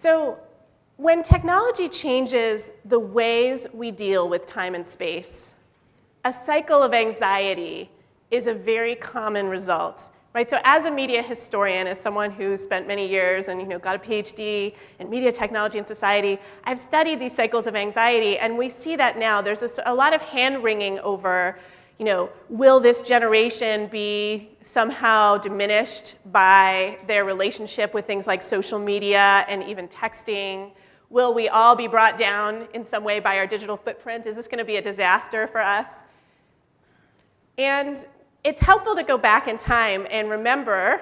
So when technology changes the ways we deal with time and space, a cycle of anxiety is a very common result. Right, so as a media historian, as someone who spent many years and got a PhD in media technology and society, I've studied these cycles of anxiety, and we see that now. There's a lot of hand-wringing over, will this generation be somehow diminished by their relationship with things like social media and even texting? Will we all be brought down in some way by our digital footprint? Is this going to be a disaster for us? And it's helpful to go back in time and remember,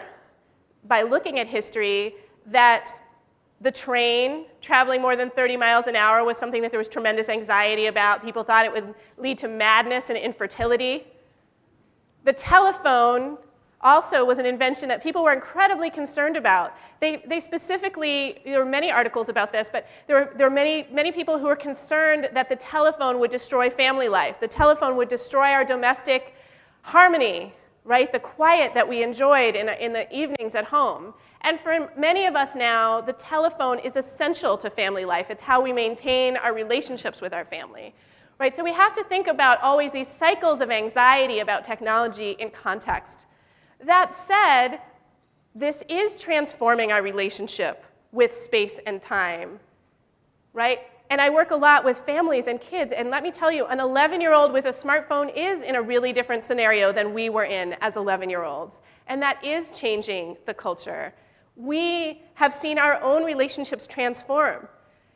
by looking at history, that the train traveling more than 30 miles an hour was something that there was tremendous anxiety about. People thought it would lead to madness and infertility. The telephone also was an invention that people were incredibly concerned about. They specifically, there were many articles about this, but there were many people who were concerned that the telephone would destroy family life. The telephone would destroy our domestic harmony, right? The quiet that we enjoyed in the evenings at home. And for many of us now, the telephone is essential to family life. It's how we maintain our relationships with our family, right? So we have to think about always these cycles of anxiety about technology in context. That said, this is transforming our relationship with space and time, right? And I work a lot with families and kids, and let me tell you, an 11-year-old with a smartphone is in a really different scenario than we were in as 11-year-olds. And that is changing the culture. We have seen our own relationships transform.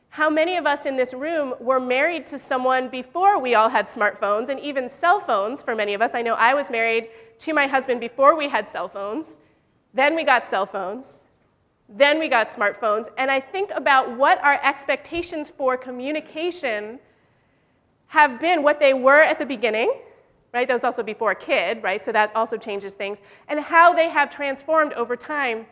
How many of us in this room were married to someone before we all had smartphones and even cell phones for many of us? I know I was married to my husband before we had cell phones. Then we got cell phones. Then we got smartphones, and I think about what our expectations for communication have been, what they were at the beginning, right? That was also before a kid, right? So that also changes things, and how they have transformed over time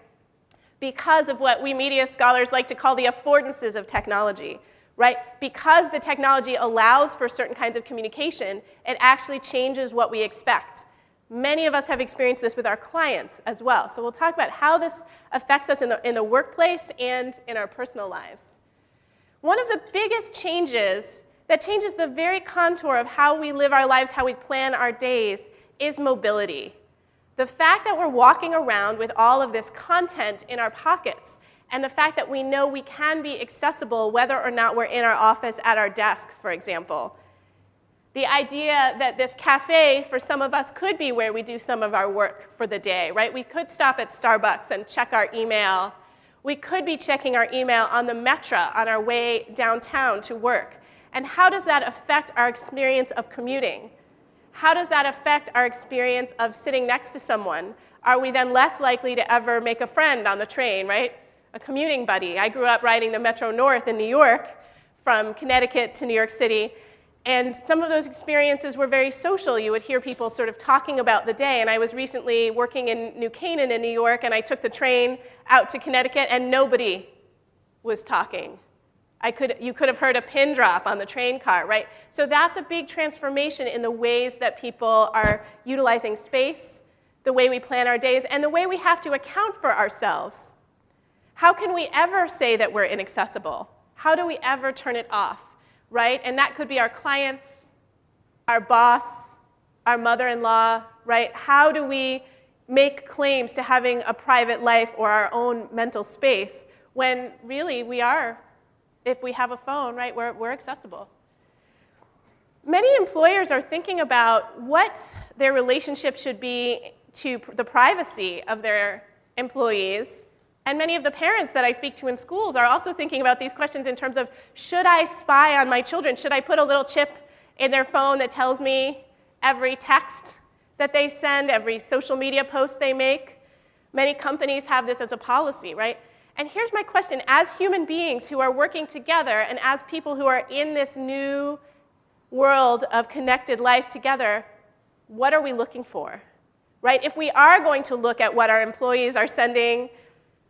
because of what we media scholars like to call the affordances of technology, right? Because the technology allows for certain kinds of communication, it actually changes what we expect. Many of us have experienced this with our clients as well. So we'll talk about how this affects us in the workplace and in our personal lives. One of the biggest changes that changes the very contour of how we live our lives, how we plan our days, is mobility. The fact that we're walking around with all of this content in our pockets, and the fact that we know we can be accessible whether or not we're in our office at our desk, for example. The idea that this cafe, for some of us, could be where we do some of our work for the day, right? We could stop at Starbucks and check our email. We could be checking our email on the metro on our way downtown to work. And how does that affect our experience of commuting? How does that affect our experience of sitting next to someone? Are we then less likely to ever make a friend on the train, right? A commuting buddy. I grew up riding the Metro North in New York from Connecticut to New York City. And some of those experiences were very social. You would hear people sort of talking about the day. And I was recently working in New Canaan in New York, and I took the train out to Connecticut, and nobody was talking. You could have heard a pin drop on the train car, right? So that's a big transformation in the ways that people are utilizing space, the way we plan our days, and the way we have to account for ourselves. How can we ever say that we're inaccessible? How do we ever turn it off? Right? And that could be our clients, our boss, our mother-in-law, right? How do we make claims to having a private life or our own mental space when really we are, if we have a phone, right, we're accessible. Many employers are thinking about what their relationship should be to the privacy of their employees. And many of the parents that I speak to in schools are also thinking about these questions in terms of, should I spy on my children? Should I put a little chip in their phone that tells me every text that they send, every social media post they make? Many companies have this as a policy, right? And here's my question. As human beings who are working together and as people who are in this new world of connected life together, what are we looking for, right? If we are going to look at what our employees are sending,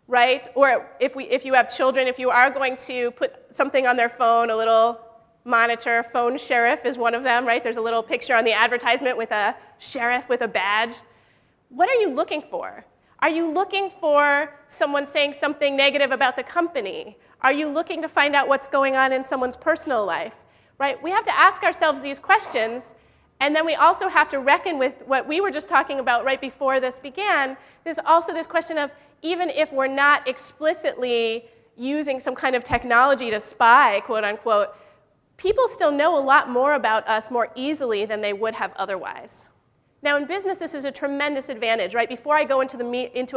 right? Or if you have children, if you are going to put something on their phone, a little monitor, phone sheriff is one of them, right? There's a little picture on the advertisement with a sheriff with a badge. What are you looking for? Are you looking for someone saying something negative about the company? Are you looking to find out what's going on in someone's personal life? Right? We have to ask ourselves these questions, and then we also have to reckon with what we were just talking about right before this began. There's also this question of, even if we're not explicitly using some kind of technology to spy, quote unquote, people still know a lot more about us more easily than they would have otherwise. Now, in business, this is a tremendous advantage, right? Before I go into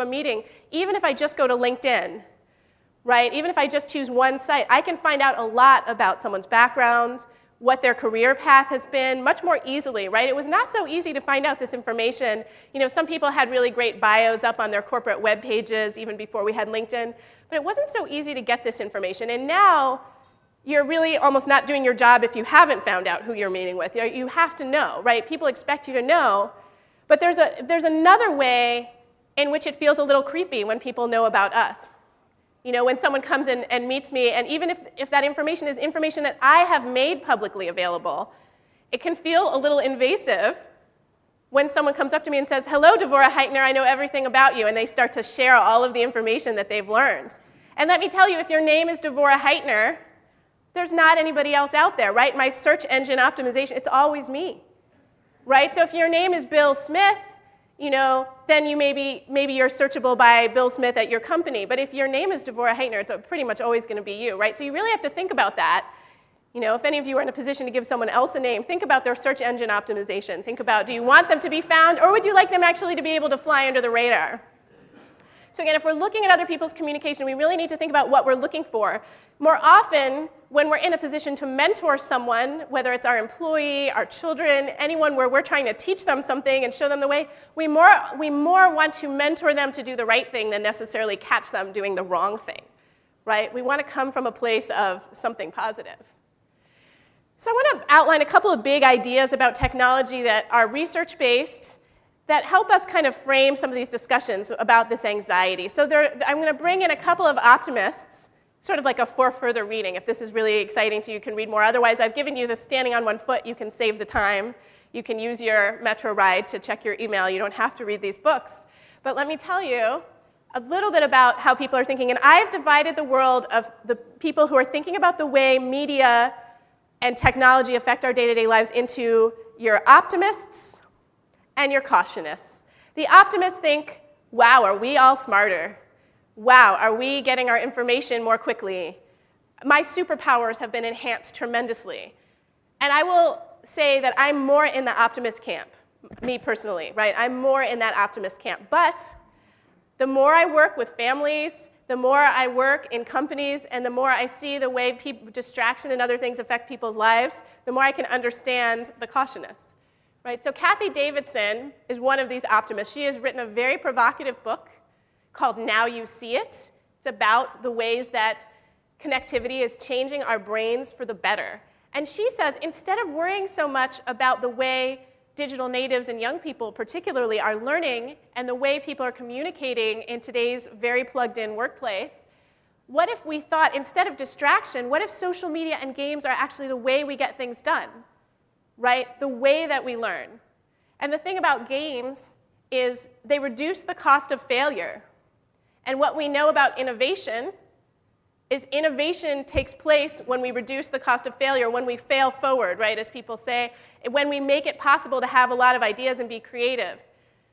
a meeting, even if I just go to LinkedIn, right? Even if I just choose one site, I can find out a lot about someone's background, what their career path has been, much more easily, right? It was not so easy to find out this information. You know, some people had really great bios up on their corporate web pages even before we had LinkedIn, but it wasn't so easy to get this information. And now, you're really almost not doing your job if you haven't found out who you're meeting with. You have to know, right? People expect you to know. But there's another way in which it feels a little creepy when people know about us. You know, when someone comes in and meets me, and even if that information is information that I have made publicly available, it can feel a little invasive when someone comes up to me and says, "Hello, Devorah Heitner, I know everything about you," and they start to share all of the information that they've learned. And let me tell you, if your name is Devorah Heitner, there's not anybody else out there, right? My search engine optimization, it's always me, right? So if your name is Bill Smith, you know, then you maybe you're searchable by Bill Smith at your company. But if your name is Devorah Heitner, it's pretty much always going to be you, right? So you really have to think about that. You know, if any of you are in a position to give someone else a name, think about their search engine optimization. Think about, do you want them to be found, or would you like them actually to be able to fly under the radar? So again, if we're looking at other people's communication, we really need to think about what we're looking for. More often, when we're in a position to mentor someone, whether it's our employee, our children, anyone where we're trying to teach them something and show them the way, we more want to mentor them to do the right thing than necessarily catch them doing the wrong thing, right? We want to come from a place of something positive. So I want to outline a couple of big ideas about technology that are research-based, that help us kind of frame some of these discussions about this anxiety. So I'm going to bring in a couple of optimists, sort of like a for further reading. If this is really exciting to you, you can read more. Otherwise, I've given you the standing on one foot. You can save the time. You can use your metro ride to check your email. You don't have to read these books. But let me tell you a little bit about how people are thinking. And I've divided the world of the people who are thinking about the way media and technology affect our day-to-day lives into your optimists and your cautionists. The optimists think, wow, are we all smarter? Wow, are we getting our information more quickly? My superpowers have been enhanced tremendously. And I will say that I'm more in the optimist camp, me personally, right? I'm more in that optimist camp. But the more I work with families, the more I work in companies, and the more I see the way distraction and other things affect people's lives, the more I can understand the cautionists. Right? So Kathy Davidson is one of these optimists. She has written a very provocative book called Now You See It. It's about the ways that connectivity is changing our brains for the better. And she says, instead of worrying so much about the way digital natives and young people particularly are learning and the way people are communicating in today's very plugged-in workplace, what if we thought, instead of distraction, what if social media and games are actually the way we get things done? Right? The way that we learn. And the thing about games is they reduce the cost of failure. And what we know about innovation is innovation takes place when we reduce the cost of failure, when we fail forward, right, as people say, when we make it possible to have a lot of ideas and be creative.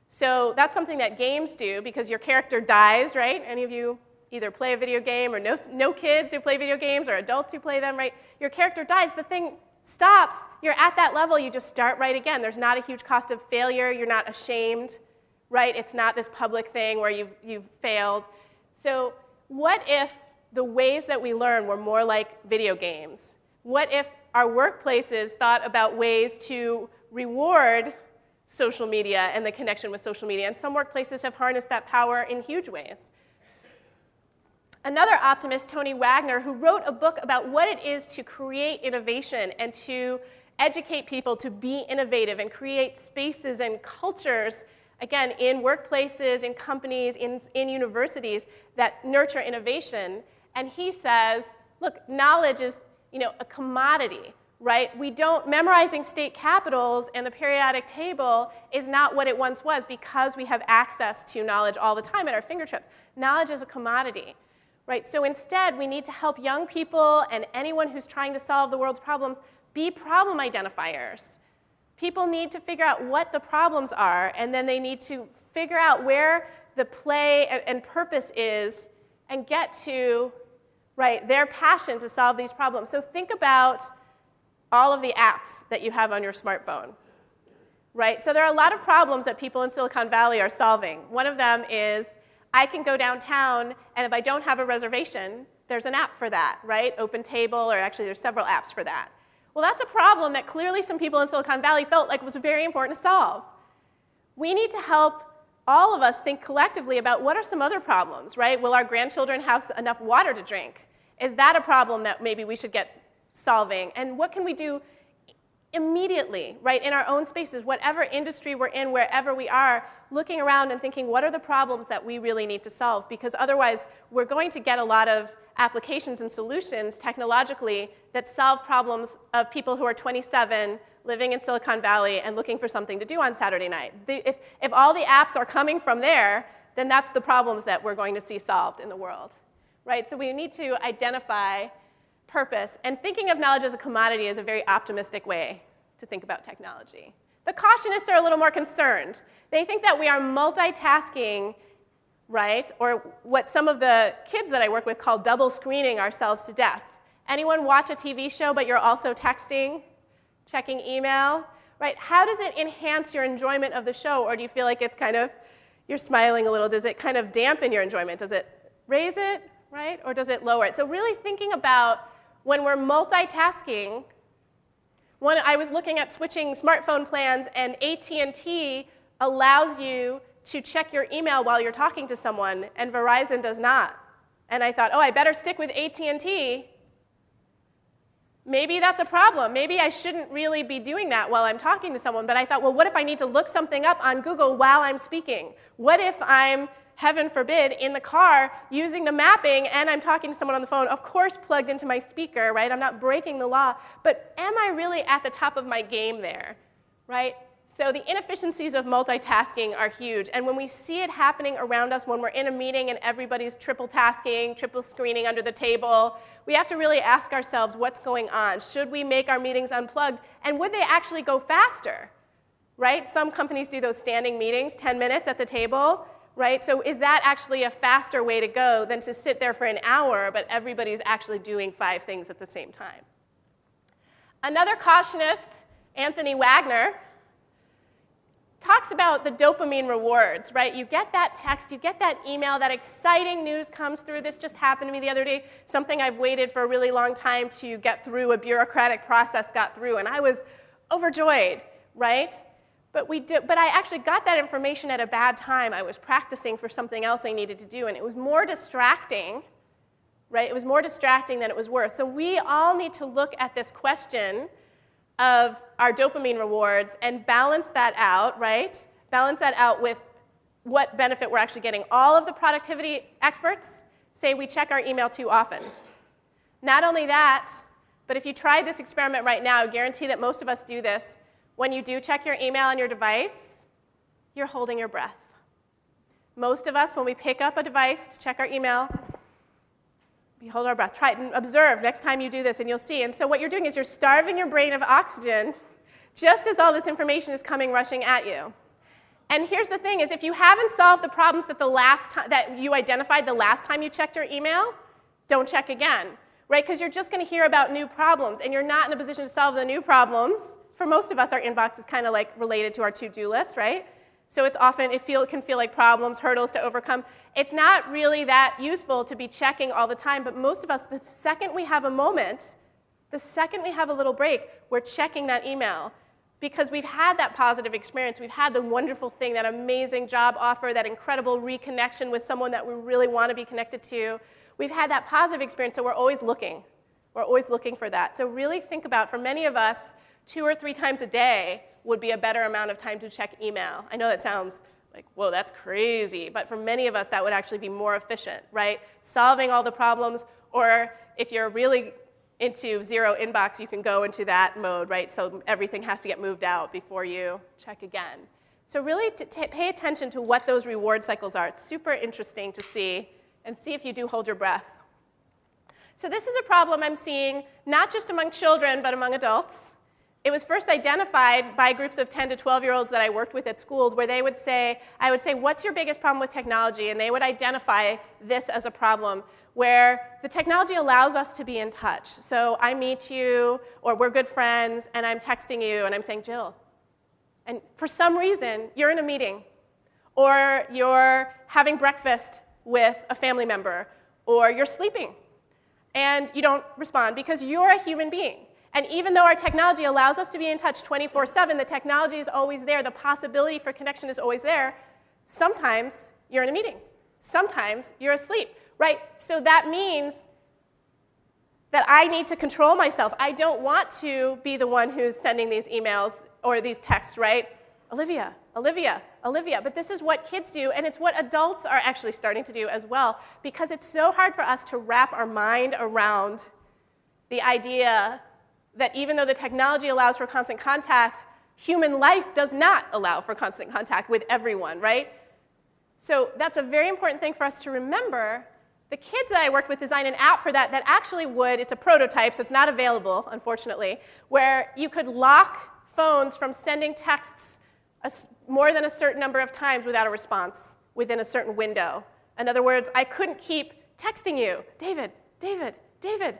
So that's something that games do, because your character dies, right? Any of you either play a video game, or no kids who play video games, or adults who play them, right? Your character dies, the thing stops, you're at that level, you just start right again. There's not a huge cost of failure, you're not ashamed, right? It's not this public thing where you've failed. So what if the ways that we learn were more like video games? What if our workplaces thought about ways to reward social media and the connection with social media? And some workplaces have harnessed that power in huge ways. Another optimist, Tony Wagner, who wrote a book about what it is to create innovation and to educate people to be innovative and create spaces and cultures, again, in workplaces, in companies, in universities that nurture innovation. And he says, look, knowledge is, a commodity, right? Memorizing state capitals and the periodic table is not what it once was, because we have access to knowledge all the time at our fingertips. Knowledge is a commodity. right? So instead, we need to help young people and anyone who's trying to solve the world's problems be problem identifiers. People need to figure out what the problems are, and then they need to figure out where the play and purpose is and get to, right, their passion to solve these problems. So think about all of the apps that you have on your smartphone, right? So there are a lot of problems that people in Silicon Valley are solving. One of them is I can go downtown, and if I don't have a reservation, there's an app for that, right? OpenTable, or actually there's several apps for that. Well, that's a problem that clearly some people in Silicon Valley felt like was very important to solve. We need to help all of us think collectively about what are some other problems, right? Will our grandchildren have enough water to drink? Is that a problem that maybe we should get solving? And what can we do immediately, right, in our own spaces, whatever industry we're in, wherever we are, looking around and thinking, what are the problems that we really need to solve? Because otherwise, we're going to get a lot of applications and solutions technologically that solve problems of people who are 27, living in Silicon Valley, and looking for something to do on Saturday night. If all the apps are coming from there, then that's the problems that we're going to see solved in the world, right? So we need to identify purpose. And thinking of knowledge as a commodity is a very optimistic way to think about technology. The cautionists are a little more concerned. They think that we are multitasking, right? Or what some of the kids that I work with call double screening ourselves to death. Anyone watch a TV show, but you're also texting, checking email, right? How does it enhance your enjoyment of the show? Or do you feel like it's kind of, you're smiling a little? Does it kind of dampen your enjoyment? Does it raise it, right? Or does it lower it? So really thinking about when we're multitasking, when I was looking at switching smartphone plans, and AT&T allows you to check your email while you're talking to someone, and Verizon does not. And I thought, oh, I better stick with AT&T. Maybe that's a problem. Maybe I shouldn't really be doing that while I'm talking to someone. But I thought, well, what if I need to look something up on Google while I'm speaking? What if I'm, heaven forbid, in the car using the mapping and I'm talking to someone on the phone, of course plugged into my speaker, right? I'm not breaking the law. But am I really at the top of my game there, right? So the inefficiencies of multitasking are huge. And when we see it happening around us, when we're in a meeting and everybody's triple tasking, triple screening under the table, we have to really ask ourselves what's going on. Should we make our meetings unplugged? And would they actually go faster, right? Some companies do those standing meetings, 10 minutes at the table, right? So is that actually a faster way to go than to sit there for an hour, but everybody's actually doing 5 things at the same time? Another cautionist, Anthony Wagner, talks about the dopamine rewards, right? You get that text, you get that email, that exciting news comes through. This just happened to me the other day. Something I've waited for a really long time to get through, a bureaucratic process got through, and I was overjoyed, right? But I actually got that information at a bad time. I was practicing for something else I needed to do, and it was more distracting, right? It was more distracting than it was worth. So we all need to look at this question of our dopamine rewards and balance that out, right? Balance that out with what benefit we're actually getting. All of the productivity experts say we check our email too often. Not only that, but if you tried this experiment right now, I guarantee that most of us do this. When you do check your email on your device, you're holding your breath. Most of us, when we pick up a device to check our email, we hold our breath. Try it and observe next time you do this, and you'll see. And so what you're doing is you're starving your brain of oxygen just as all this information is coming rushing at you. And here's the thing, is if you haven't solved the problems that you identified the last time you checked your email, don't check again, right? Because you're just going to hear about new problems, and you're not in a position to solve the new problems. For most of us, our inbox is kind of like related to our to-do list, right? So it's often, it can feel like problems, hurdles to overcome. It's not really that useful to be checking all the time, but most of us, the second we have a moment, the second we have a little break, we're checking that email. Because we've had that positive experience, we've had the wonderful thing, that amazing job offer, that incredible reconnection with someone that we really want to be connected to. We've had that positive experience, so we're always looking. We're always looking for that. So really think about, for many of us, 2 or 3 times a day would be a better amount of time to check email. I know that sounds like, whoa, that's crazy. But for many of us, that would actually be more efficient, right? Solving all the problems, or if you're really into zero inbox, you can go into that mode, right? So everything has to get moved out before you check again. So really pay attention to what those reward cycles are. It's super interesting to see and see if you do hold your breath. So this is a problem I'm seeing not just among children, but among adults. It was first identified by groups of 10 to 12-year-olds that I worked with at schools where they would say, I would say, what's your biggest problem with technology? And they would identify this as a problem where the technology allows us to be in touch. So I meet you, or we're good friends, and I'm texting you, and I'm saying, Jill. And for some reason, you're in a meeting, or you're having breakfast with a family member, or you're sleeping, and you don't respond because you're a human being. And even though our technology allows us to be in touch 24/7, the technology is always there, the possibility for connection is always there. Sometimes you're in a meeting. Sometimes you're asleep, right? So that means that I need to control myself. I don't want to be the one who's sending these emails or these texts, right? Olivia, Olivia, Olivia. But this is what kids do, and it's what adults are actually starting to do as well, because it's so hard for us to wrap our mind around the idea that even though the technology allows for constant contact, human life does not allow for constant contact with everyone, right? So that's a very important thing for us to remember. The kids that I worked with designed an app for that actually would, it's a prototype, so it's not available, unfortunately, where you could lock phones from sending texts more than a certain number of times without a response within a certain window. In other words, I couldn't keep texting you, David, David, David.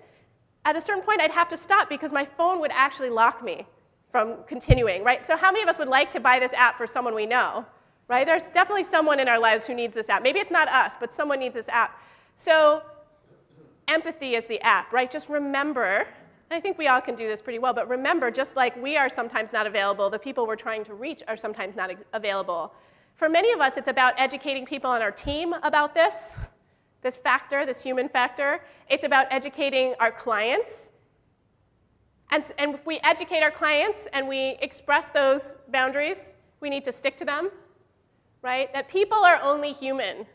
At a certain point, I'd have to stop because my phone would actually lock me from continuing, right? So how many of us would like to buy this app for someone we know, right? There's definitely someone in our lives who needs this app. Maybe it's not us, but someone needs this app. So empathy is the app, right? Just remember, and I think we all can do this pretty well, but remember, just like we are sometimes not available, the people we're trying to reach are sometimes not available. For many of us, it's about educating people on our team about this factor, this human factor. It's about educating our clients. And if we educate our clients and we express those boundaries, we need to stick to them, right? That people are only human,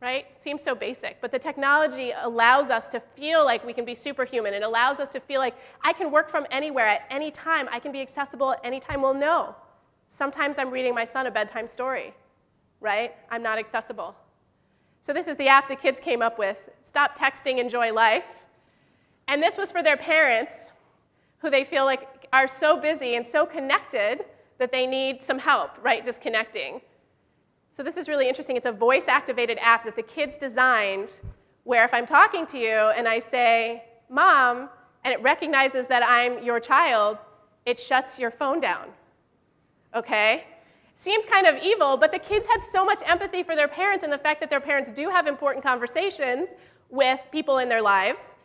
right? Seems so basic, but the technology allows us to feel like we can be superhuman. It allows us to feel like I can work from anywhere at any time. I can be accessible at any time. Well, no. Sometimes I'm reading my son a bedtime story, right? I'm not accessible. So this is the app the kids came up with, Stop Texting, Enjoy Life. And this was for their parents, who they feel like are so busy and so connected that they need some help, right, disconnecting. So this is really interesting. It's a voice-activated app that the kids designed where if I'm talking to you and I say, Mom, and it recognizes that I'm your child, it shuts your phone down, okay? Seems kind of evil, but the kids had so much empathy for their parents and the fact that their parents do have important conversations with people in their lives,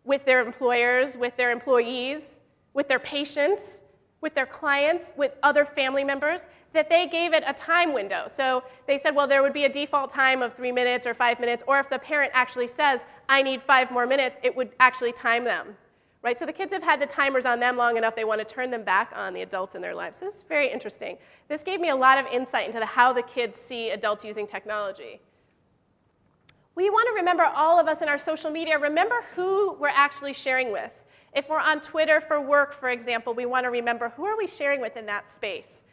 with their employers, with their employees, with their patients, with their clients, with other family members, that they gave it a time window. So they said, well, there would be a default time of 3 minutes or 5 minutes, or if the parent actually says, I need 5 more minutes, it would actually time them. Right? So the kids have had the timers on them long enough, they want to turn them back on the adults in their lives. So this is very interesting. This gave me a lot of insight into how the kids see adults using technology. We want to remember, all of us in our social media, remember who we're actually sharing with. If we're on Twitter for work, for example, we want to remember who are we sharing with in that space,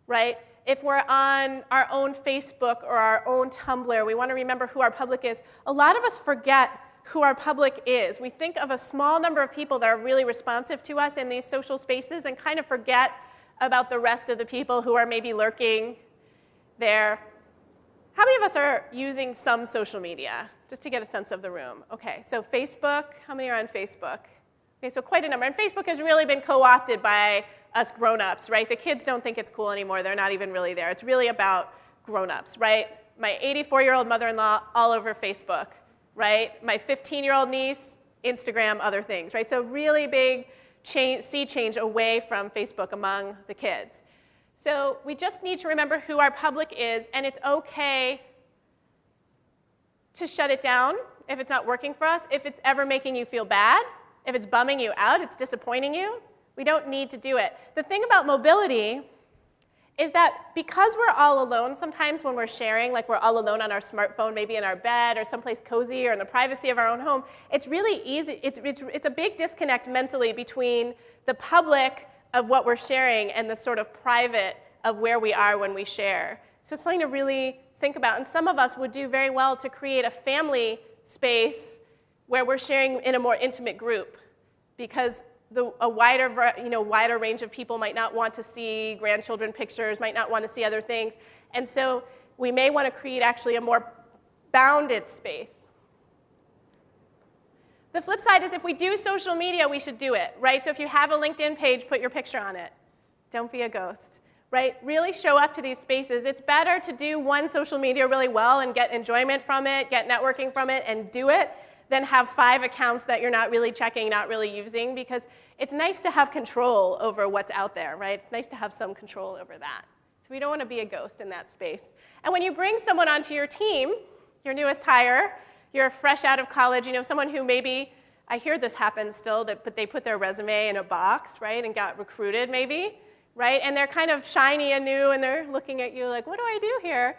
right? If we're on our own Facebook or our own Tumblr, we want to remember who our public is. A lot of us forget who our public is. We think of a small number of people that are really responsive to us in these social spaces and kind of forget about the rest of the people who are maybe lurking there. How many of us are using some social media? Just to get a sense of the room. Okay, so Facebook, how many are on Facebook? Okay, so quite a number. And Facebook has really been co-opted by us grown-ups, right? The kids don't think it's cool anymore. They're not even really there. It's really about grown-ups, right? My 84-year-old mother-in-law all over Facebook. Right? My 15-year-old niece, Instagram, other things, right? So really big sea change away from Facebook among the kids. So we just need to remember who our public is, and it's okay to shut it down if it's not working for us, if it's ever making you feel bad, if it's bumming you out, it's disappointing you. We don't need to do it. The thing about mobility is that because we're all alone sometimes when we're sharing, like we're all alone on our smartphone, maybe in our bed or someplace cozy or in the privacy of our own home, it's really easy, it's a big disconnect mentally between the public of what we're sharing and the sort of private of where we are when we share. So it's something to really think about. And some of us would do very well to create a family space where we're sharing in a more intimate group, because a wider range of people might not want to see grandchildren pictures, might not want to see other things. And so we may want to create actually a more bounded space. The flip side is if we do social media, we should do it, right? So if you have a LinkedIn page, put your picture on it. Don't be a ghost, right? Really show up to these spaces. It's better to do one social media really well and get enjoyment from it, get networking from it, and do it, than have 5 accounts that you're not really checking, not really using, because it's nice to have control over what's out there, right? It's nice to have some control over that. So we don't want to be a ghost in that space. And when you bring someone onto your team, your newest hire, you're fresh out of college, someone who maybe, I hear this happens still, but they put their resume in a box, right, and got recruited maybe, right? And they're kind of shiny and new, and they're looking at you like, what do I do here?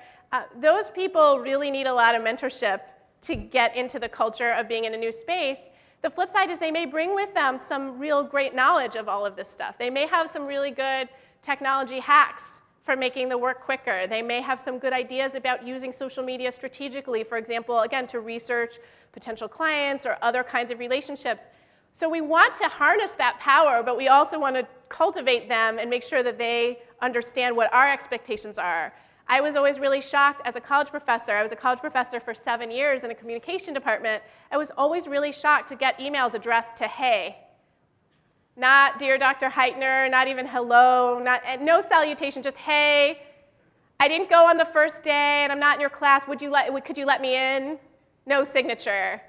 Those people really need a lot of mentorship to get into the culture of being in a new space. The flip side is they may bring with them some real great knowledge of all of this stuff. They may have some really good technology hacks for making the work quicker. They may have some good ideas about using social media strategically, for example, again, to research potential clients or other kinds of relationships. So we want to harness that power, but we also want to cultivate them and make sure that they understand what our expectations are. I was always really shocked as a college professor. I was a college professor for 7 years in a communication department. I was always really shocked to get emails addressed to hey. Not dear Dr. Heitner, not even hello, no salutation, just hey. I didn't go on the first day and I'm not in your class. Could you let me in? No signature,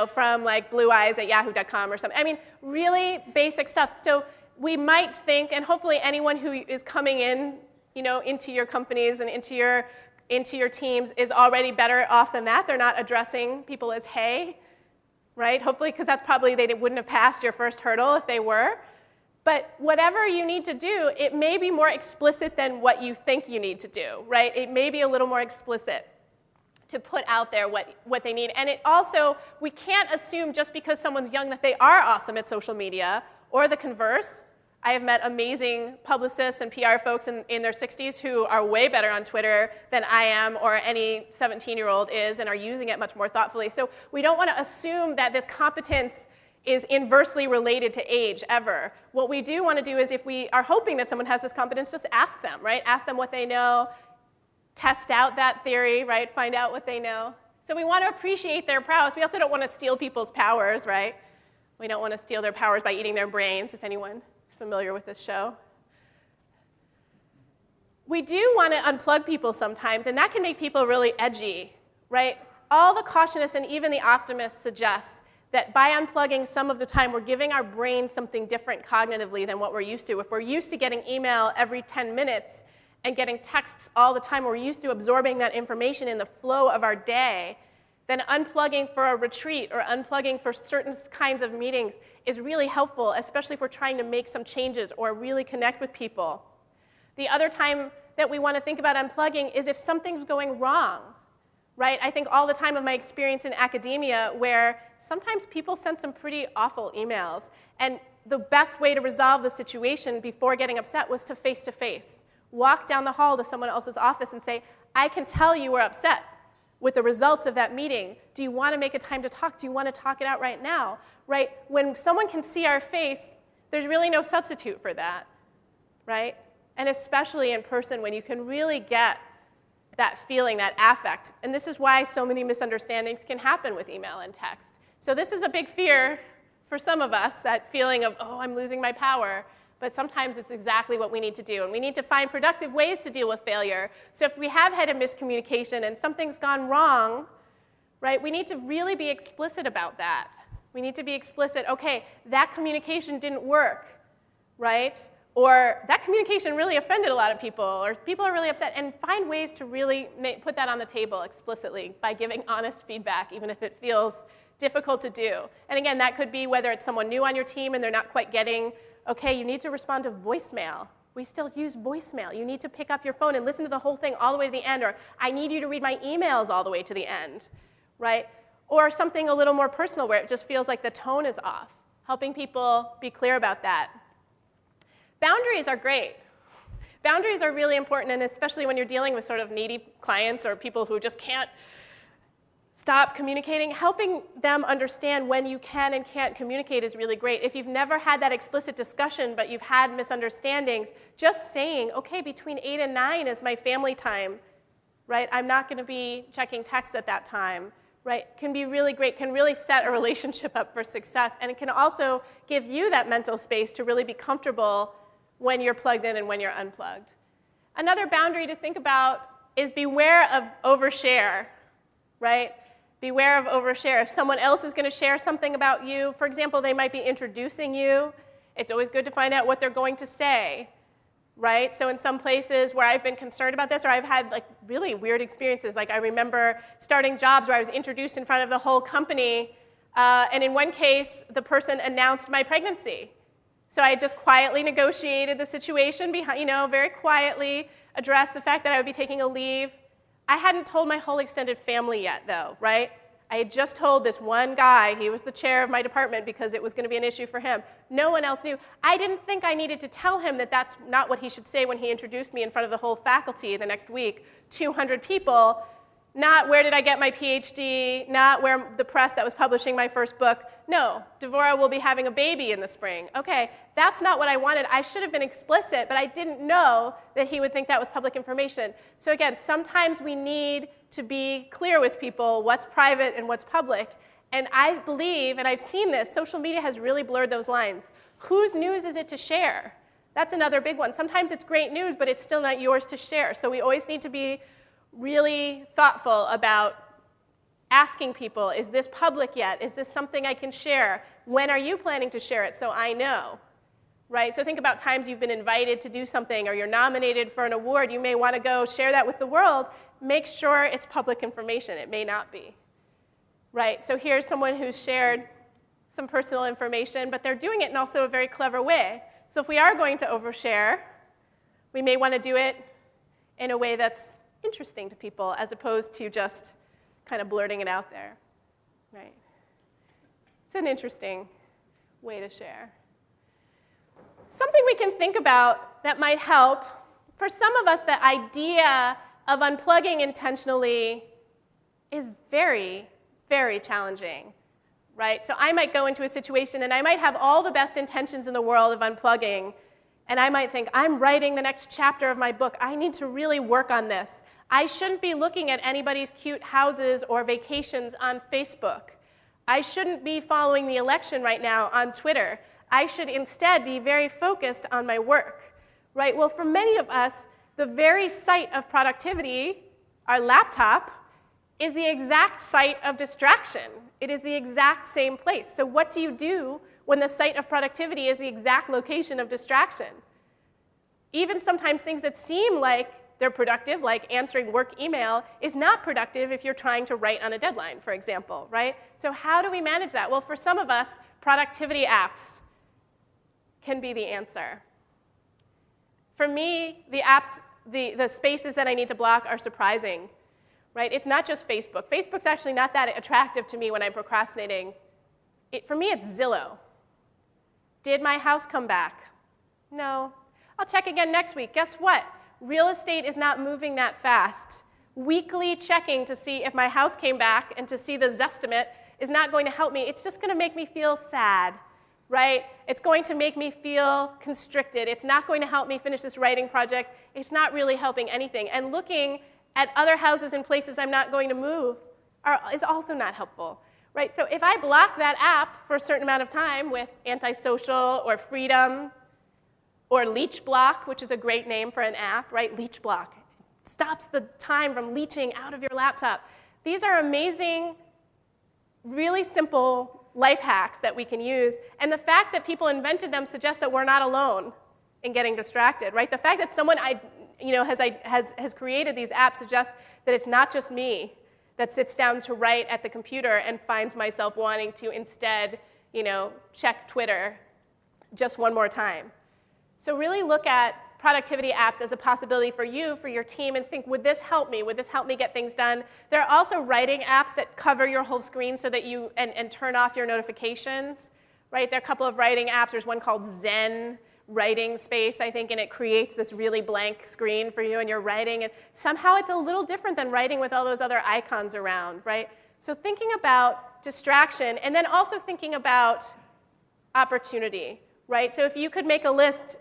from like blueeyes@yahoo.com or something. I mean, really basic stuff. So we might think, and hopefully anyone who is coming in into your companies and into your teams is already better off than that. They're not addressing people as hey, right? Hopefully, because that's probably they wouldn't have passed your first hurdle if they were. But whatever you need to do, it may be more explicit than what you think you need to do, right? It may be a little more explicit to put out there what they need. And it also, we can't assume just because someone's young that they are awesome at social media, or the converse. I have met amazing publicists and PR folks in their 60s who are way better on Twitter than I am or any 17-year-old is and are using it much more thoughtfully. So we don't want to assume that this competence is inversely related to age ever. What we do want to do is if we are hoping that someone has this competence, just ask them, right? Ask them what they know, test out that theory, right? Find out what they know. So we want to appreciate their prowess. We also don't want to steal people's powers, right? We don't want to steal their powers by eating their brains, if anyone familiar with this show. We do want to unplug people sometimes, and that can make people really edgy, right? All the cautionists and even the optimists suggest that by unplugging some of the time, we're giving our brain something different cognitively than what we're used to. If we're used to getting email every 10 minutes and getting texts all the time, we're used to absorbing that information in the flow of our day, then unplugging for a retreat or unplugging for certain kinds of meetings is really helpful, especially if we're trying to make some changes or really connect with people. The other time that we want to think about unplugging is if something's going wrong, right? I think all the time of my experience in academia where sometimes people send some pretty awful emails, and the best way to resolve the situation before getting upset was to face-to-face. Walk down the hall to someone else's office and say, I can tell you were upset with the results of that meeting. Do you want to make a time to talk? Do you want to talk it out right now? Right? When someone can see our face, there's really no substitute for that, right? And especially in person when you can really get that feeling, that affect. And this is why so many misunderstandings can happen with email and text. So this is a big fear for some of us, that feeling of, oh, I'm losing my power. But sometimes it's exactly what we need to do. And we need to find productive ways to deal with failure. So if we have had a miscommunication and something's gone wrong, right, we need to really be explicit about that. We need to be explicit, okay, that communication didn't work, right? Or that communication really offended a lot of people, or people are really upset, and find ways to really put that on the table explicitly by giving honest feedback, even if it feels difficult to do. And again, that could be whether it's someone new on your team and they're not quite getting, okay, you need to respond to voicemail. We still use voicemail. You need to pick up your phone and listen to the whole thing all the way to the end, or I need you to read my emails all the way to the end, right? Or something a little more personal where it just feels like the tone is off, helping people be clear about that. Boundaries are great. Boundaries are really important, and especially when you're dealing with sort of needy clients or people who just can't stop communicating, helping them understand when you can and can't communicate is really great. If you've never had that explicit discussion, but you've had misunderstandings, just saying, okay, between 8 and 9 is my family time, right? I'm not going to be checking texts at that time, right? Can be really great, can really set a relationship up for success, and it can also give you that mental space to really be comfortable when you're plugged in and when you're unplugged. Another boundary to think about is beware of overshare, right? Beware of overshare. If someone else is going to share something about you, for example, they might be introducing you, it's always good to find out what they're going to say, right? So in some places where I've been concerned about this, or I've had like really weird experiences, like I remember starting jobs where I was introduced in front of the whole company, and in one case, the person announced my pregnancy. So I just quietly negotiated the situation behind, very quietly addressed the fact that I would be taking a leave. I hadn't told my whole extended family yet, though, right? I had just told this one guy, he was the chair of my department because it was going to be an issue for him. No one else knew. I didn't think I needed to tell him that that's not what he should say when he introduced me in front of the whole faculty the next week, 200 people, not where did I get my PhD, not where the press that was publishing my first book. No, Devorah will be having a baby in the spring. Okay, that's not what I wanted. I should have been explicit, but I didn't know that he would think that was public information. So again, sometimes we need to be clear with people what's private and what's public. And I believe, and I've seen this, social media has really blurred those lines. Whose news is it to share? That's another big one. Sometimes it's great news, but it's still not yours to share. So we always need to be really thoughtful about asking people, is this public yet? Is this something I can share? When are you planning to share it so I know? Right? So think about times you've been invited to do something or you're nominated for an award. You may want to go share that with the world. Make sure it's public information. It may not be. Right? So here's someone who's shared some personal information, but they're doing it in also a very clever way. So if we are going to overshare, we may want to do it in a way that's interesting to people as opposed to just kind of blurting it out there, right? It's an interesting way to share. Something we can think about that might help, for some of us, the idea of unplugging intentionally is very, very challenging, right? So I might go into a situation and I might have all the best intentions in the world of unplugging, and I might think, I'm writing the next chapter of my book. I need to really work on this. I shouldn't be looking at anybody's cute houses or vacations on Facebook. I shouldn't be following the election right now on Twitter. I should instead be very focused on my work, right? Well, for many of us, the very site of productivity, our laptop, is the exact site of distraction. It is the exact same place. So what do you do when the site of productivity is the exact location of distraction? Even sometimes things that seem like they're productive, like answering work email, is not productive if you're trying to write on a deadline, for example, right? So how do we manage that? Well, for some of us, productivity apps can be the answer. For me, the apps, the spaces that I need to block are surprising, right? It's not just Facebook. Facebook's actually not that attractive to me when I'm procrastinating. For me, it's Zillow. Did my house come back? No. I'll check again next week. Guess what? Real estate is not moving that fast. Weekly checking to see if my house came back and to see the Zestimate is not going to help me. It's just going to make me feel sad, right? It's going to make me feel constricted. It's not going to help me finish this writing project. It's not really helping anything. And looking at other houses in places I'm not going to move is also not helpful, right? So if I block that app for a certain amount of time with Antisocial or Freedom, or Leech Block, which is a great name for an app, right? Leech Block stops the time from leaching out of your laptop. These are amazing, really simple life hacks that we can use. And the fact that people invented them suggests that we're not alone in getting distracted, right? The fact that someone has created these apps suggests that it's not just me that sits down to write at the computer and finds myself wanting to instead, check Twitter just one more time. So really look at productivity apps as a possibility for you, for your team, and think, would this help me? Would this help me get things done? There are also writing apps that cover your whole screen so that you, and turn off your notifications, right? There are a couple of writing apps. There's one called Zen, writing space, I think, and it creates this really blank screen for you, and you're writing, and somehow it's a little different than writing with all those other icons around, right? So thinking about distraction, and then also thinking about opportunity, right? So if you could make a list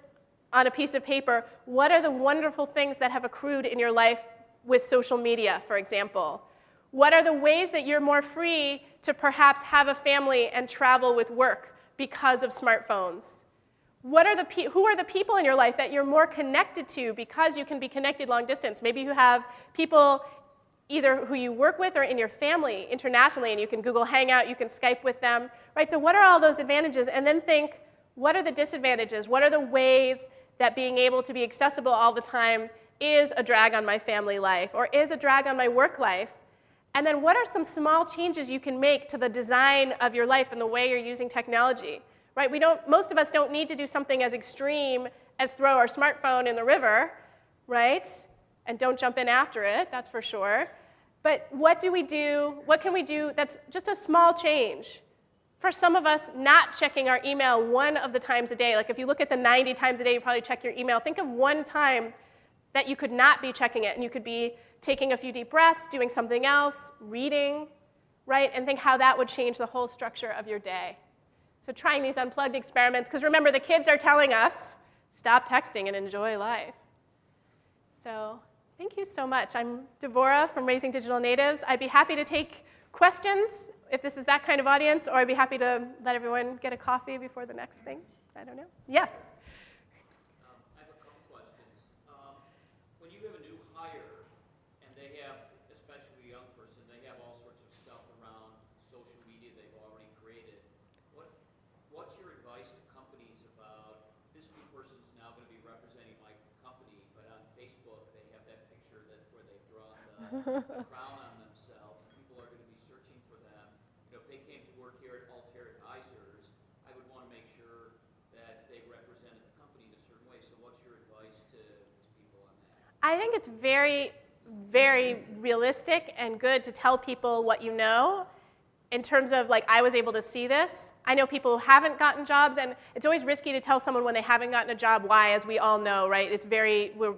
on a piece of paper, what are the wonderful things that have accrued in your life with social media, for example? What are the ways that you're more free to perhaps have a family and travel with work because of smartphones? Who are the people in your life that you're more connected to because you can be connected long distance? Maybe you have people either who you work with or in your family internationally, and you can Google Hangout, you can Skype with them, right? So what are all those advantages? And then think, what are the disadvantages? What are the ways that being able to be accessible all the time is a drag on my family life or is a drag on my work life? And then what are some small changes you can make to the design of your life and the way you're using technology, right? Most of us don't need to do something as extreme as throw our smartphone in the river, right? And don't jump in after it, that's for sure. But what do we do? What can we do that's just a small change? For some of us, not checking our email one of the times a day. Like if you look at the 90 times a day you probably check your email, think of one time that you could not be checking it, and you could be taking a few deep breaths, doing something else, reading, right? And think how that would change the whole structure of your day. So trying these unplugged experiments, because remember, the kids are telling us, stop texting and enjoy life. So thank you so much. I'm Devorah from Raising Digital Natives. I'd be happy to take questions if this is that kind of audience, or I'd be happy to let everyone get a coffee before the next thing. I don't know. Yes? I have a couple questions. When you have a new hire, and they have, especially a young person, they have all sorts of stuff around social media they've already created, what's your advice to companies about this new person's now going to be representing my company, but on Facebook they have that picture where they've drawn the crown on themselves, and people are going to be searching for them. You know, if they came to work here at Altair Advisors, I would want to make sure that they represented the company in a certain way. So what's your advice to people on that? I think it's very, very realistic and good to tell people what you know in terms of, like, I was able to see this. I know people who haven't gotten jobs, and it's always risky to tell someone when they haven't gotten a job why, as we all know, right? It's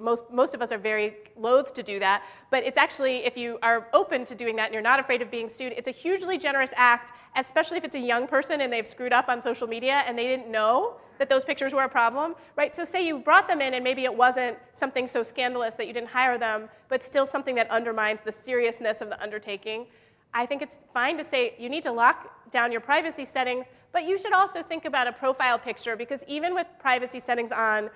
most of us are very loath to do that. But it's actually, if you are open to doing that and you're not afraid of being sued, it's a hugely generous act, especially if it's a young person and they've screwed up on social media and they didn't know that those pictures were a problem, right? So say you brought them in and maybe it wasn't something so scandalous that you didn't hire them, but still something that undermines the seriousness of the undertaking. I think it's fine to say you need to lock down your privacy settings, but you should also think about a profile picture, because even with privacy settings on,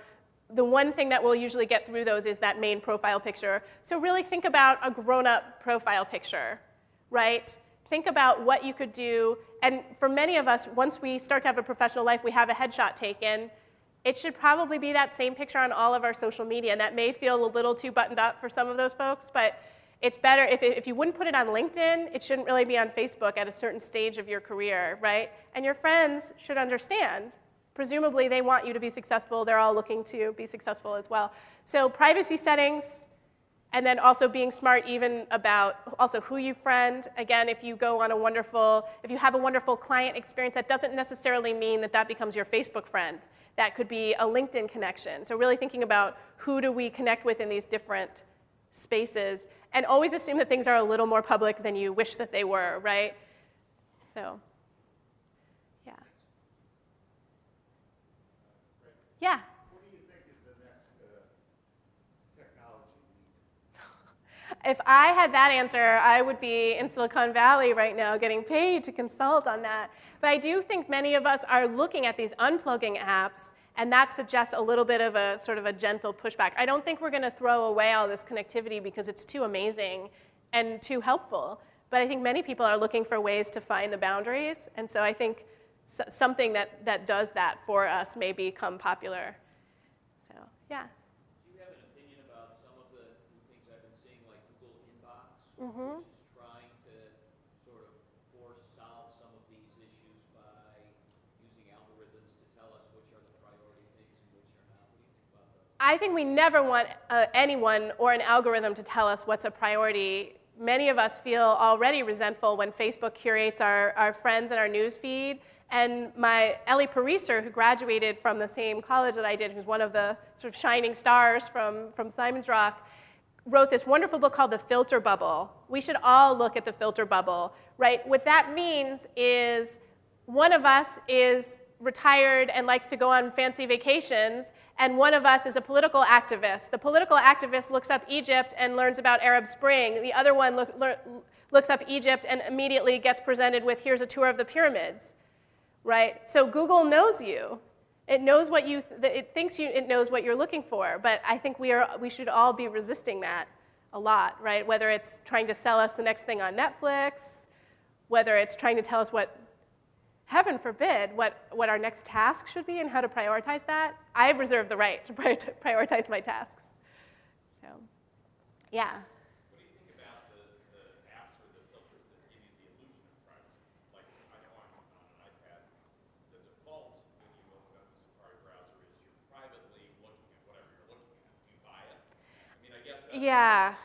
the one thing that will usually get through those is that main profile picture. So really think about a grown-up profile picture, right? Think about what you could do. And for many of us, once we start to have a professional life, we have a headshot taken. It should probably be that same picture on all of our social media, and that may feel a little too buttoned up for some of those folks, but it's better, if you wouldn't put it on LinkedIn, it shouldn't really be on Facebook at a certain stage of your career, right? And your friends should understand. Presumably, they want you to be successful. They're all looking to be successful as well. So privacy settings, and then also being smart even about also who you friend. Again, if you have a wonderful client experience, that doesn't necessarily mean that becomes your Facebook friend. That could be a LinkedIn connection. So really thinking about who do we connect with in these different spaces, and always assume that things are a little more public than you wish that they were, right? So, yeah. Yeah? What do you think is the next technology leap? If I had that answer, I would be in Silicon Valley right now getting paid to consult on that. But I do think many of us are looking at these unplugging apps, and that suggests a little bit of a sort of a gentle pushback. I don't think we're going to throw away all this connectivity because it's too amazing and too helpful. But I think many people are looking for ways to find the boundaries. And so I think something that does that for us may become popular. So, yeah. Do you have an opinion about some of the new things I've been seeing, like Google Inbox, Mm-hmm. which is trying to sort of solve some of these issues by using algorithms to tell us which are the priority things and which are not? What do you think about that? I think we never want anyone or an algorithm to tell us what's a priority. Many of us feel already resentful when Facebook curates our friends and our news feed And my Ellie Pariser, who graduated from the same college that I did, who's one of the sort of shining stars from Simon's Rock, wrote this wonderful book called The Filter Bubble. We should all look at the filter bubble, right? What that means is one of us is retired and likes to go on fancy vacations, and one of us is a political activist. The political activist looks up Egypt and learns about Arab Spring. The other one looks up Egypt and immediately gets presented with, here's a tour of the pyramids, right? So Google knows you. It knows what it thinks it knows what you're looking for, but I think we should all be resisting that a lot, right? Whether it's trying to sell us the next thing on Netflix, whether it's trying to tell us heaven forbid, what our next task should be and how to prioritize that. I reserve the right to prioritize my tasks. So, yeah. What do you think about the apps or the filters that give you the illusion of privacy? Like, I know on an iPad, the default when you open up the Safari browser is you're privately looking at whatever you're looking at. Do you buy it? I mean, I guess that's... Yeah.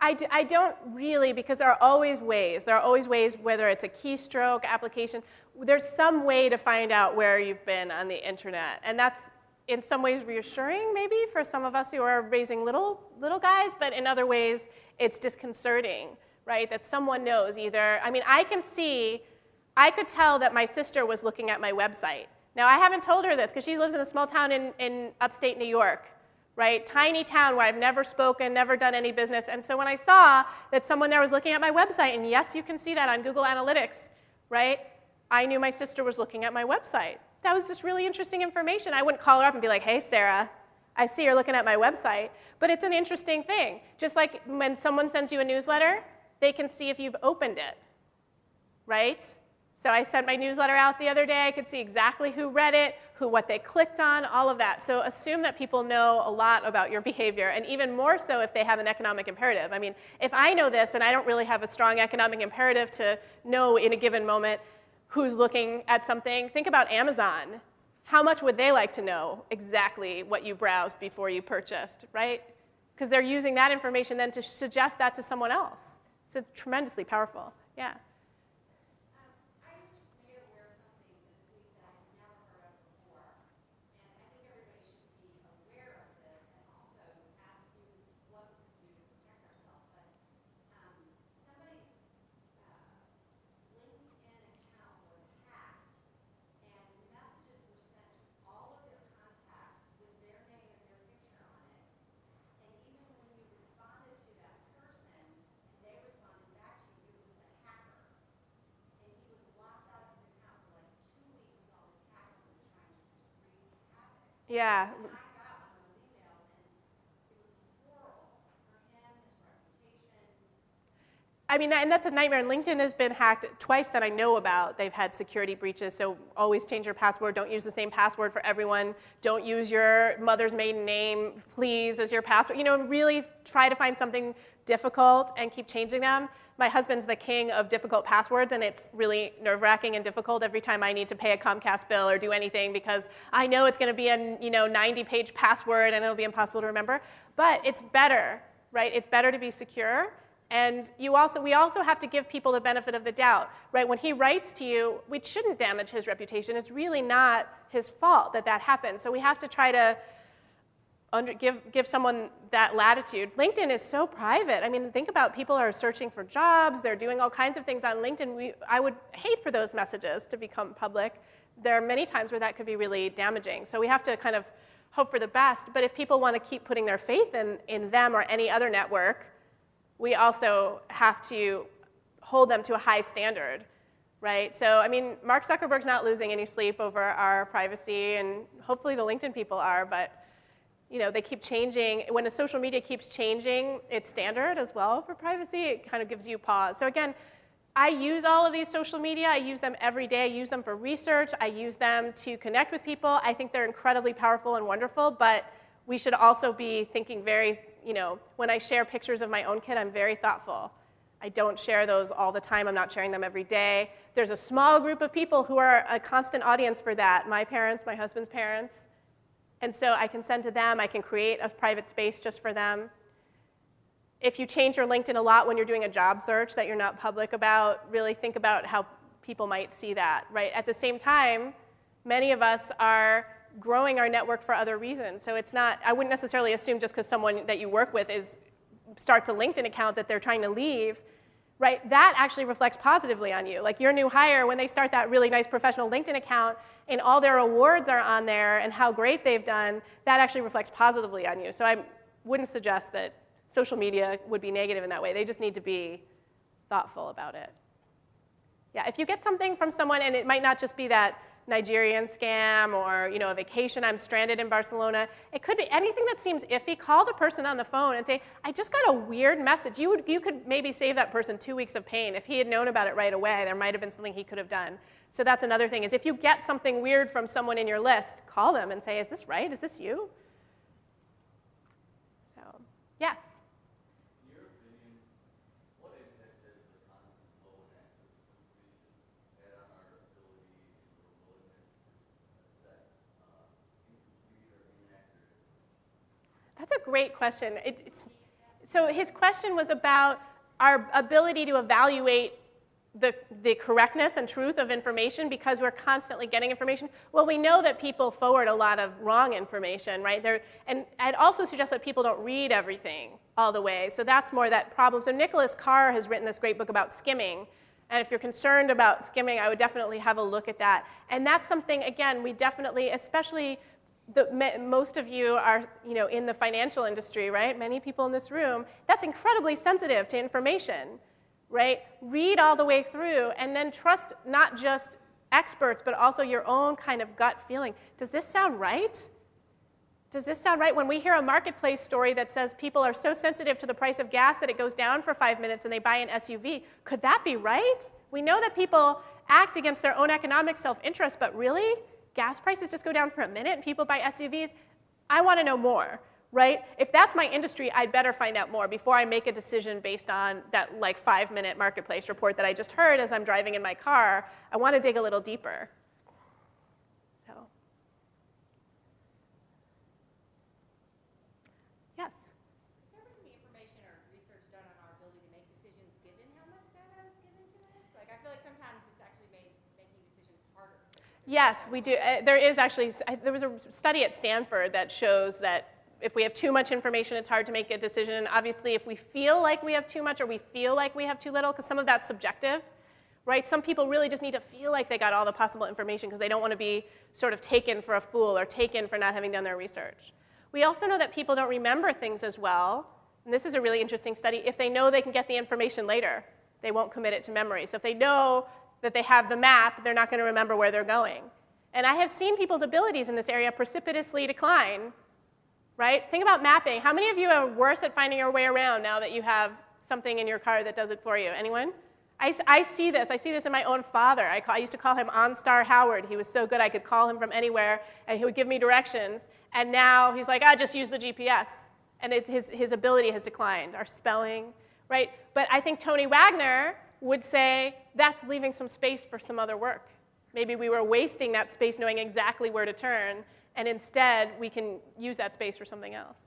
I don't really, because there are always ways. There are always ways, whether it's a keystroke application, there's some way to find out where you've been on the internet. And that's in some ways reassuring, maybe, for some of us who are raising little guys, but in other ways, it's disconcerting, right? That someone knows either. I mean, I could tell that my sister was looking at my website. Now, I haven't told her this, because she lives in a small town in upstate New York. Right? Tiny town where I've never spoken, never done any business. And so when I saw that someone there was looking at my website, and yes, you can see that on Google Analytics, right? I knew my sister was looking at my website. That was just really interesting information. I wouldn't call her up and be like, hey, Sarah, I see you're looking at my website. But it's an interesting thing. Just like when someone sends you a newsletter, they can see if you've opened it, right? So I sent my newsletter out the other day. I could see exactly who read it, what they clicked on, all of that. So assume that people know a lot about your behavior, and even more so if they have an economic imperative. I mean, if I know this and I don't really have a strong economic imperative to know in a given moment who's looking at something, think about Amazon. How much would they like to know exactly what you browsed before you purchased, right? Because they're using that information then to suggest that to someone else. It's tremendously powerful, yeah. Yeah. I mean, and that's a nightmare. And LinkedIn has been hacked twice that I know about. They've had security breaches, so always change your password. Don't use the same password for everyone. Don't use your mother's maiden name, please, as your password. You know, really try to find something difficult and keep changing them. My husband's the king of difficult passwords, and it's really nerve-wracking and difficult every time I need to pay a Comcast bill or do anything, because I know it's going to be a 90-page password and it'll be impossible to remember. But it's better, right? It's better to be secure. And we also have to give people the benefit of the doubt, right? When he writes to you, we shouldn't damage his reputation. It's really not his fault that happened. So we have to try to give someone that latitude. LinkedIn is so private. I mean, think about people are searching for jobs. They're doing all kinds of things on LinkedIn. I would hate for those messages to become public. There are many times where that could be really damaging. So we have to kind of hope for the best. But if people want to keep putting their faith in them or any other network, we also have to hold them to a high standard, right? So, I mean, Mark Zuckerberg's not losing any sleep over our privacy, and hopefully the LinkedIn people are, but they keep changing. When a social media keeps changing its standard as well for privacy, it kind of gives you pause. So again, I use all of these social media. I use them every day. I use them for research. I use them to connect with people. I think they're incredibly powerful and wonderful, but we should also be thinking very, when I share pictures of my own kid, I'm very thoughtful. I don't share those all the time. I'm not sharing them every day. There's a small group of people who are a constant audience for that. My parents, my husband's parents. And so I can send to them. I can create a private space just for them. If you change your LinkedIn a lot when you're doing a job search that you're not public about, really think about how people might see that, right? At the same time, many of us are growing our network for other reasons. So it's not, I wouldn't necessarily assume just because someone that you work with starts a LinkedIn account that they're trying to leave, right? That actually reflects positively on you. Like your new hire, when they start that really nice professional LinkedIn account and all their awards are on there and how great they've done, that actually reflects positively on you. So I wouldn't suggest that social media would be negative in that way. They just need to be thoughtful about it. Yeah, if you get something from someone, and it might not just be that Nigerian scam or a vacation, I'm stranded in Barcelona. It could be anything that seems iffy. Call the person on the phone and say, I just got a weird message. You could maybe save that person 2 weeks of pain. If he had known about it right away, there might have been something he could have done. So that's another thing, is if you get something weird from someone in your list, call them and say, is this right? Is this you? So, yes? In your opinion, what impact does the constant flow and access to information had on our ability or willingness to assess incomplete or inaccurate information? That's a great question. So his question was about our ability to evaluate the correctness and truth of information because we're constantly getting information. Well, we know that people forward a lot of wrong information, right? And I'd also suggest that people don't read everything all the way. So that's more that problem. So Nicholas Carr has written this great book about skimming. And if you're concerned about skimming, I would definitely have a look at that. And that's something, again, we definitely, especially most of you are in the financial industry, right? Many people in this room, that's incredibly sensitive to information. Right? Read all the way through and then trust not just experts, but also your own kind of gut feeling. Does this sound right? Does this sound right? When we hear a marketplace story that says people are so sensitive to the price of gas that it goes down for 5 minutes and they buy an SUV, could that be right? We know that people act against their own economic self-interest, but really? Gas prices just go down for a minute and people buy SUVs? I want to know more. Right? If that's my industry, I'd better find out more before I make a decision based on that 5-minute marketplace report that I just heard as I'm driving in my car. I want to dig a little deeper. So, yes? Is there any information or research done on our ability to make decisions given how much data is given to us? I feel like sometimes it's actually making decisions harder. Yes, we do. There was a study at Stanford that shows that if we have too much information, it's hard to make a decision. Obviously, if we feel like we have too much or we feel like we have too little, because some of that's subjective, right? Some people really just need to feel like they got all the possible information because they don't want to be sort of taken for a fool or taken for not having done their research. We also know that people don't remember things as well, and this is a really interesting study. If they know they can get the information later, they won't commit it to memory. So if they know that they have the map, they're not going to remember where they're going. And I have seen people's abilities in this area precipitously decline. Right? Think about mapping. How many of you are worse at finding your way around now that you have something in your car that does it for you? Anyone? I see this. I see this in my own father. I used to call him OnStar Howard. He was so good I could call him from anywhere, and he would give me directions. And now he's like, just use the GPS. And his ability has declined, our spelling, right? But I think Tony Wagner would say that's leaving some space for some other work. Maybe we were wasting that space knowing exactly where to turn, and instead, we can use that space for something else.